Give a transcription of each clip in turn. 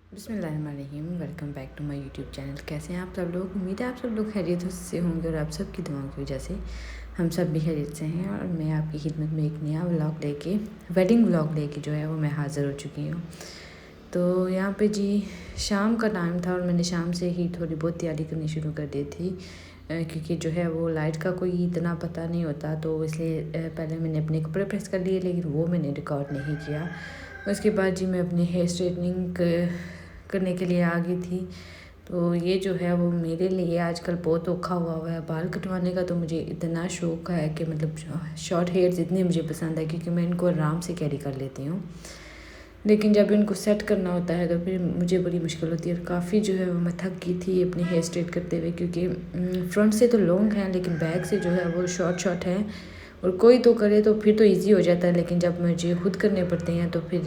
बिस्मिल्लाहिर्रहमानिर्रहीम। Welcome back to my YouTube channel. कैसे हैं आप सब लोग? उम्मीद है आप सब लोग खैरियत से होंगे और आप सब की दुआओं की वजह से हम सब भी खैरियत से हैं। और मैं आपकी खिदमत में एक नया व्लॉग लेके वेडिंग व्लॉग लेके जो है वो मैं हाज़िर हो चुकी हूँ। तो यहाँ पे जी शाम का टाइम था और मैंने शाम से ही थोड़ी बहुत तैयारी करनी शुरू कर दी थी, क्योंकि जो है वो लाइट का कोई इतना पता नहीं होता, तो इसलिए पहले मैंने अपने कपड़े प्रेस कर लिए, लेकिन वो मैंने रिकॉर्ड नहीं किया। उसके बाद जी मैं अपनी हेयर स्ट्रेटनिंग करने के लिए आ गई थी। तो ये जो है वो मेरे लिए आजकल बहुत औखा हुआ है बाल कटवाने का। तो मुझे इतना शौक़ है कि मतलब शॉर्ट हेयर्स इतने मुझे पसंद है, क्योंकि मैं इनको आराम से कैरी कर लेती हूँ। लेकिन जब इनको सेट करना होता है तो फिर मुझे बड़ी मुश्किल होती है, और काफ़ी जो है वो मैं थक गई थी अपनी हेयर स्ट्रेट करते हुए, क्योंकि फ्रंट से तो लॉन्ग हैं लेकिन बैक से जो है वो शॉर्ट हैं। और कोई तो करे तो फिर तो इजी हो जाता है, लेकिन जब मुझे खुद करने पड़ते हैं तो फिर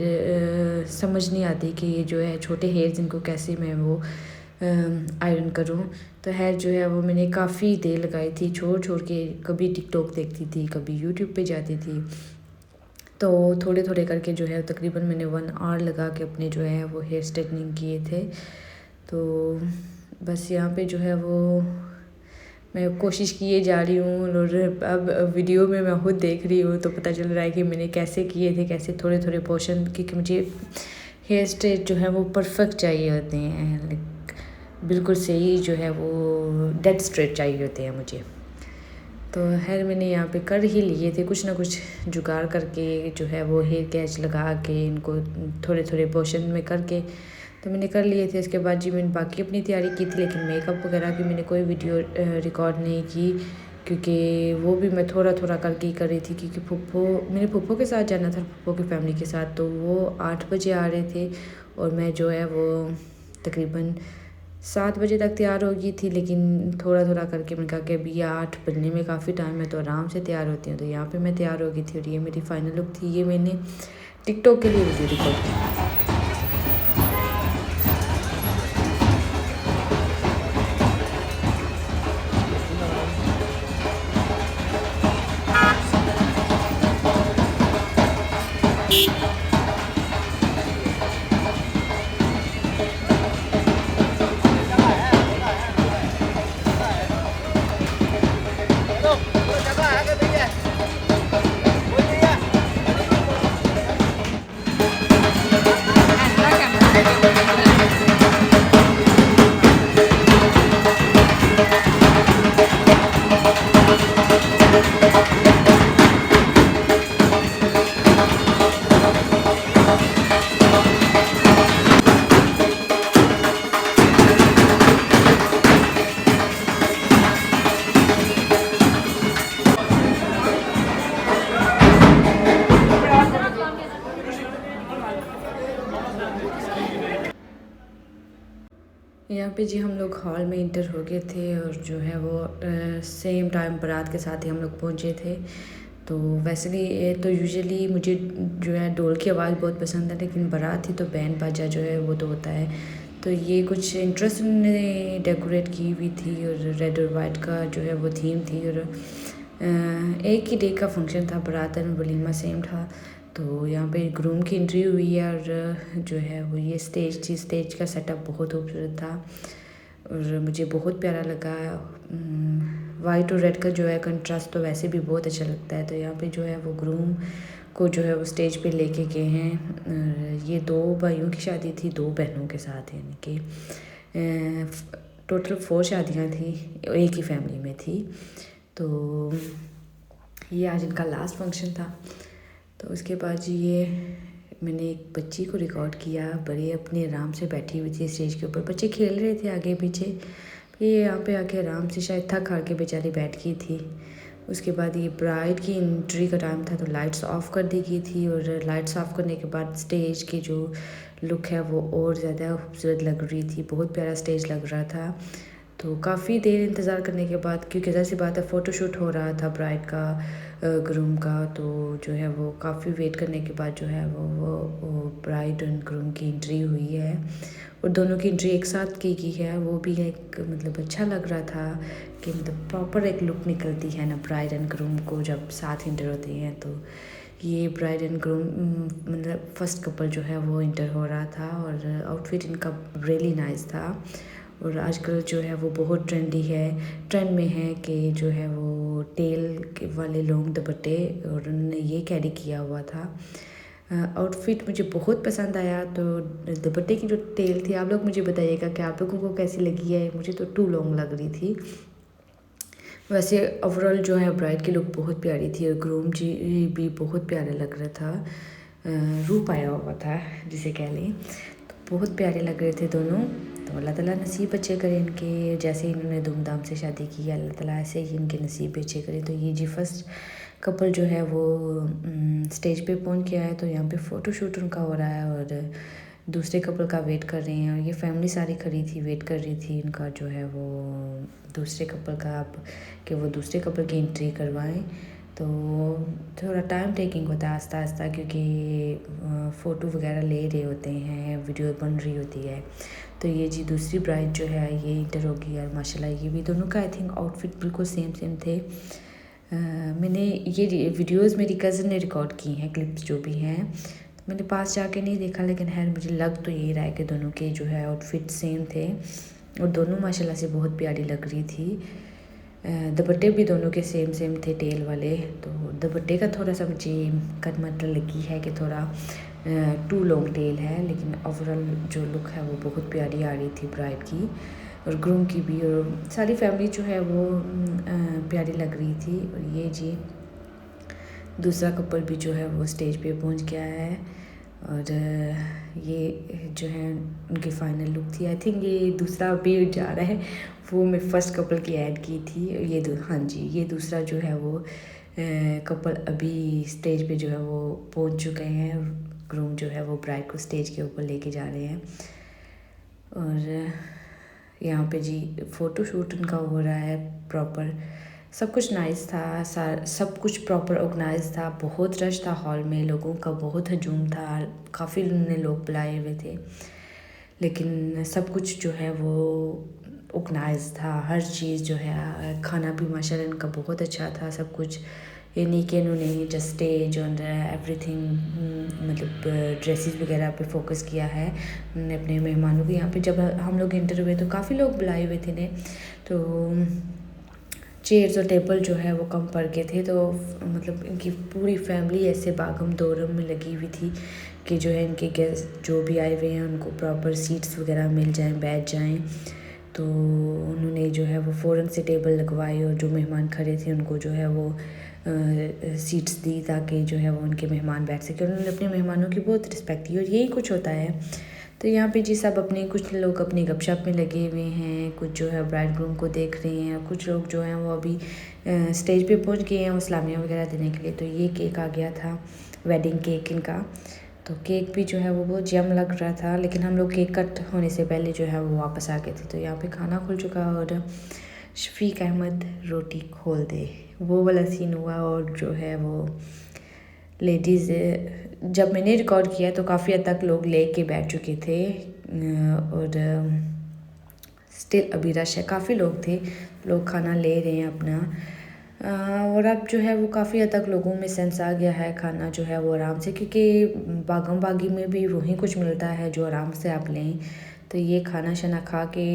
समझ नहीं आती कि ये जो है छोटे हेयर्स इनको कैसे मैं वो आयरन करूँ। तो हेयर जो है वो मैंने काफ़ी देर लगाई थी, छोड़ छोड़ के। कभी टिकटॉक देखती थी, कभी यूट्यूब पे जाती थी। तो थोड़े थोड़े करके जो है तकरीबन मैंने 1 आवर लगा के अपने जो है वो हेयर स्ट्रेटनिंग किए थे। तो बस यहाँ पे जो है वो मैं कोशिश किए जा रही हूँ, और अब वीडियो में मैं खुद देख रही हूँ तो पता चल रहा है कि मैंने कैसे किए थे, कैसे थोड़े थोड़े पोर्शन, क्योंकि मुझे हेयर स्ट्रेट जो है वो परफेक्ट चाहिए होते हैं, लाइक बिल्कुल सही जो है वो डेड स्ट्रेट चाहिए होते हैं मुझे। तो खैर मैंने यहाँ पे कर ही लिए थे, कुछ ना कुछ जुगाड़ करके जो है वो हेयर कैच लगा के इनको थोड़े थोड़े पोर्शन में करके तो मैंने कर लिए थे। इसके बाद जी मैंने बाकी अपनी तैयारी की थी, लेकिन मेकअप वगैरह की मैंने कोई वीडियो रिकॉर्ड नहीं की, क्योंकि वो भी मैं थोड़ा थोड़ा करके ही कर रही थी। क्योंकि मेरे फूफो के साथ जाना था, फूफो की फैमिली के साथ, तो वो 8 बजे आ रहे थे और मैं जो है वो तकरीबन 7 बजे तक तैयार हो गई थी। लेकिन थोड़ा थोड़ा करके मैंने कहा कि अभी 8 बजने में काफ़ी टाइम है, तो आराम से तैयार होती हूँ। तो यहाँ पे मैं तैयार हो गई थी और ये मेरी फाइनल लुक थी। ये मैंने टिकटॉक के लिए वीडियो रिकॉर्ड की। यहाँ पे जी हम लोग हॉल में इंटर हो गए थे, और जो है वो सेम टाइम बारात के साथ ही हम लोग पहुँचे थे। तो वैसे भी तो यूजुअली मुझे जो है ढोल की आवाज़ बहुत पसंद है, लेकिन बारात थी तो बैंड बाजा जो है वो तो होता है। तो ये कुछ इंटरेस्ट ने डेकोरेट की हुई थी, और रेड और वाइट का जो है वो थीम थी, और एक ही डे का फंक्शन था, बारात और वलीमा सेम था। तो यहाँ पे ग्रूम की एंट्री हुई है, और जो है वो ये स्टेज थी। स्टेज का सेटअप बहुत खूबसूरत था और मुझे बहुत प्यारा लगा। वाइट और रेड का जो है कंट्रास्ट तो वैसे भी बहुत अच्छा लगता है। तो यहाँ पे जो है वो ग्रूम को जो है वो स्टेज पे लेके गए हैं। ये 2 भाइयों की शादी थी 2 बहनों के साथ, यानी कि टोटल 4 शादियाँ थी, एक ही फैमिली में थी। तो ये आज इनका लास्ट फंक्शन था। तो उसके बाद जी ये मैंने एक बच्ची को रिकॉर्ड किया, बड़े अपने आराम से बैठी हुई थी स्टेज के ऊपर। बच्चे खेल रहे थे आगे पीछे, फिर ये यहाँ पे आके आराम से शायद थक हार के बेचारी बैठ गई थी। उसके बाद ये ब्राइड की एंट्री का टाइम था, तो लाइट्स ऑफ कर दी गई थी, और लाइट्स ऑफ करने के बाद स्टेज की जो लुक है वो और ज़्यादा खूबसूरत लग रही थी। बहुत प्यारा स्टेज लग रहा था। तो काफ़ी देर इंतज़ार करने के बाद, क्योंकि ज़ाहिर सी बात है फ़ोटोशूट हो रहा था ब्राइड का ग्रूम का, तो जो है वो काफ़ी वेट करने के बाद जो है वो ब्राइड एंड ग्रूम की एंट्री हुई है, और दोनों की एंट्री एक साथ की है। वो भी एक मतलब अच्छा लग रहा था कि मतलब प्रॉपर एक लुक निकलती है ना ब्राइड एंड ग्रूम को जब साथ एंटर होते हैं। तो ये ब्राइड एंड ग्रूम मतलब फर्स्ट कपल जो है वो इंटर हो रहा था और आउटफिट इनका रियली नाइस था। और आजकल जो है वो बहुत ट्रेंड में है कि जो है वो टेल के वाले लॉन्ग दुपट्टे, और उन्होंने ये कैरी किया हुआ था। आउटफिट मुझे बहुत पसंद आया। तो दुपट्टे की जो टेल थी, आप लोग मुझे बताइएगा कि आप लोगों को कैसी लगी है। मुझे तो टू लॉन्ग लग रही थी। वैसे ओवरऑल जो है ब्राइड की लुक बहुत प्यारी थी और ग्रूम जी भी बहुत प्यारा लग रहा था। रूप आया हुआ था जिसे कह लें, तो बहुत प्यारे लग रहे थे दोनों। तो अल्लाह ताला नसीब अच्छे करे इनके, जैसे इन्होंने धूमधाम से शादी की है अल्लाह ताला ऐसे ही इनके नसीब अच्छे करे। तो ये जी फर्स्ट कपल जो है वो स्टेज पे पहुंच गया है। तो यहाँ पे फ़ोटो शूट उनका हो रहा है और दूसरे कपल का वेट कर रहे हैं। और ये फैमिली सारी खड़ी थी, वेट कर रही थी इनका जो है वो दूसरे कपल का, आप कि वो दूसरे कपल की एंट्री करवाएं। तो थोड़ा टाइम टेकिंग होता है आस्ता आस्ता, क्योंकि फ़ोटो वगैरह ले रहे होते हैं, वीडियो बन रही होती है। तो ये जी दूसरी ब्राइड जो है ये इंटर होगी और माशाल्लाह ये भी दोनों का आई थिंक आउटफिट बिल्कुल सेम थे। मैंने ये वीडियोस मेरी कज़न ने रिकॉर्ड की हैं, क्लिप्स जो भी हैं। मैंने पास जाके नहीं देखा, लेकिन खैर मुझे लग तो यही रहा है कि दोनों के जो है आउटफिट सेम थे और दोनों माशाल्लाह से बहुत प्यारी लग रही थी। दुपट्टे भी दोनों के सेम थे टेल वाले। तो दुपट्टे का थोड़ा सा मुझे कटमट लगी है कि थोड़ा टू लॉन्ग टेल है, लेकिन ओवरऑल जो लुक है वो बहुत प्यारी आ रही थी ब्राइड की और ग्रूम की भी, और सारी फैमिली जो है वो प्यारी लग रही थी। और ये जी दूसरा कपल भी जो है वो स्टेज पे पहुंच गया है और ये जो है उनकी फाइनल लुक थी। आई थिंक ये दूसरा भी जा रहा है, वो मैं फ़र्स्ट कपल की ऐड की थी। ये हाँ जी, ये दूसरा जो है वो कपल अभी स्टेज पे जो है वो पहुंच चुके हैं। ग्रूम जो है वो ब्राइड को स्टेज के ऊपर लेके जा रहे हैं और यहाँ पे जी फ़ोटो शूट उनका हो रहा है प्रॉपर। सब कुछ नाइस था, सब कुछ प्रॉपर ऑर्गेनाइज था। बहुत रश था हॉल में, लोगों का बहुत हजूम था, काफ़ी उन्होंने लोग बुलाए हुए थे, लेकिन सब कुछ जो है वो ऑर्गेनाइज था। हर चीज़ जो है, खाना भी माशाल्लाह इनका बहुत अच्छा था। सब कुछ ये नहीं कि इन्होंने जस्ट स्टेज और एवरीथिंग मतलब ड्रेसेस वगैरह पे फोकस किया है। उन्होंने अपने मेहमानों को यहाँ पे जब हम लोग इंटर हुए तो काफ़ी लोग बुलाए हुए थे ने, तो चेयर्स और टेबल जो है वो कम पड़ गए थे। तो मतलब इनकी पूरी फैमिली ऐसे भागम दौड़म में लगी हुई थी कि जो है इनके गेस्ट जो भी आए हुए हैं उनको प्रॉपर सीट्स वगैरह मिल जाएं, बैठ जाएं। तो उन्होंने जो है वो फ़ौरन से टेबल लगवाई और जो मेहमान खड़े थे उनको जो है वो सीट्स दी ताकि जो है वो उनके मेहमान बैठ सके। उन्होंने अपने मेहमानों की बहुत रिस्पेक्ट की और यही कुछ होता है। तो यहाँ पे जी सब अपने, कुछ लोग अपनी गपशप में लगे हुए हैं, कुछ जो है ब्राइड ग्रूम को देख रहे हैं, कुछ लोग जो हैं वो अभी स्टेज पे पहुँच गए हैं वो सलामियाँ वगैरह देने के लिए। तो ये केक आ गया था, वेडिंग केक इनका। तो केक भी जो है वो बहुत यम लग रहा था, लेकिन हम लोग केक कट होने से पहले जो है वो वापस आ गए थे। तो यहाँ पे खाना खुल चुका और शफीक अहमद रोटी खोल दे वो वाला सीन हुआ। और जो है वो लेडीज़, जब मैंने रिकॉर्ड किया तो काफ़ी हद तक लोग ले के बैठ चुके थे और स्टिल अभी रश है, काफ़ी लोग थे, लोग खाना ले रहे हैं अपना। और अब जो है वो काफ़ी हद तक लोगों में सेंस आ गया है, खाना जो है वो आराम से, क्योंकि बागम बागी में भी वही कुछ मिलता है जो आराम से आप लें। तो ये खाना शना खा के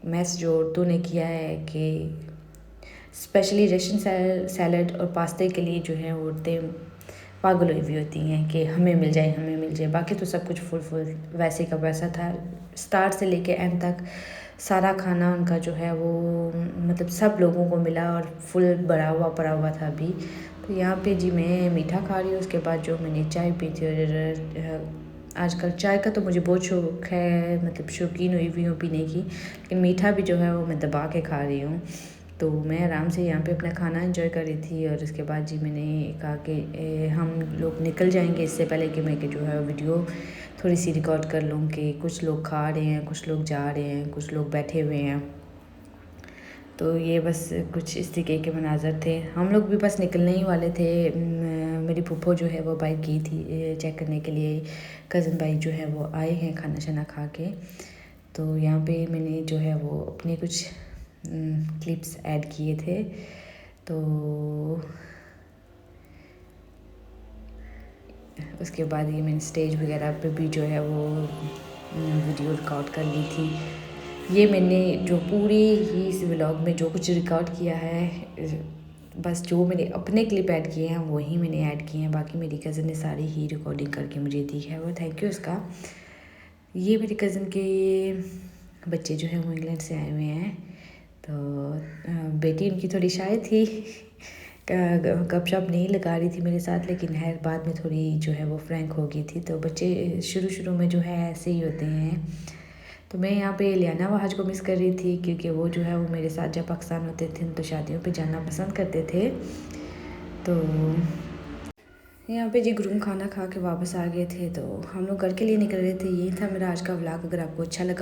मैस जो औरतों ने किया है कि स्पेशली रशियन सैलड और पास्ते के लिए जो है औरतें पागल हुई हुई होती हैं कि हमें मिल जाए, हमें मिल जाए। बाकी तो सब कुछ फुल वैसे का वैसा था, स्टार्ट से लेके एंड तक सारा खाना उनका जो है वो मतलब सब लोगों को मिला और फुल भरा हुआ पड़ा हुआ था अभी। तो यहाँ पे जी मैं मीठा खा रही हूँ, उसके बाद जो मैंने चाय पी थी। और आजकल चाय का तो मुझे बहुत शौक़ है, मतलब शौकीन हुई हूँ पीने की, लेकिन मीठा भी जो है वो मैं दबा के खा रही हूँ। तो मैं आराम से यहाँ पे अपना खाना एंजॉय कर रही थी। और उसके बाद जी मैंने कहा कि हम लोग निकल जाएंगे इससे पहले कि मैं जो है वीडियो थोड़ी सी रिकॉर्ड कर लूँ कि कुछ लोग खा रहे हैं, कुछ लोग जा रहे हैं, कुछ लोग बैठे हुए हैं। तो ये बस कुछ इस तरीके के मनाजर थे। हम लोग भी बस निकलने ही वाले थे। मेरी फूफो जो है वो बाइक गई थी चेक करने के लिए, कज़न भाई जो है वो आए हैं खाना शाना खा के। तो यहाँ पे मैंने जो है वो अपने कुछ क्लिप्स ऐड किए थे। तो उसके बाद ये मैंने स्टेज वगैरह पे भी जो है वो वीडियो रिकॉर्ड कर ली थी। ये मैंने जो पूरे ही इस व्लॉग में जो कुछ रिकॉर्ड किया है, बस जो मैंने अपने क्लिप ऐड किए हैं वही मैंने ऐड किए हैं। बाकी मेरी कज़न ने सारी ही रिकॉर्डिंग करके मुझे दी है, वो थैंक यू उसका। ये मेरी कज़न के बच्चे जो हैं वो इंग्लैंड से आए हुए हैं। तो बेटी उनकी थोड़ी शाय थी, गपशप नहीं लगा रही थी मेरे साथ, लेकिन है बाद में थोड़ी जो है वो फ्रैंक हो गई थी। तो बच्चे शुरू में जो है ऐसे ही होते हैं। तो मैं यहाँ पे लियाना वहाज को मिस कर रही थी, क्योंकि वो जो है वो मेरे साथ जब पाकिस्तान होते थे तो शादियों पे जाना पसंद करते थे। तो यहाँ पे जी ग्रूम खाना खा के वापस आ गए थे, तो हम लोग घर के लिए निकल रहे थे। ये था मेरा आज का व्लॉग। अगर आपको अच्छा लगा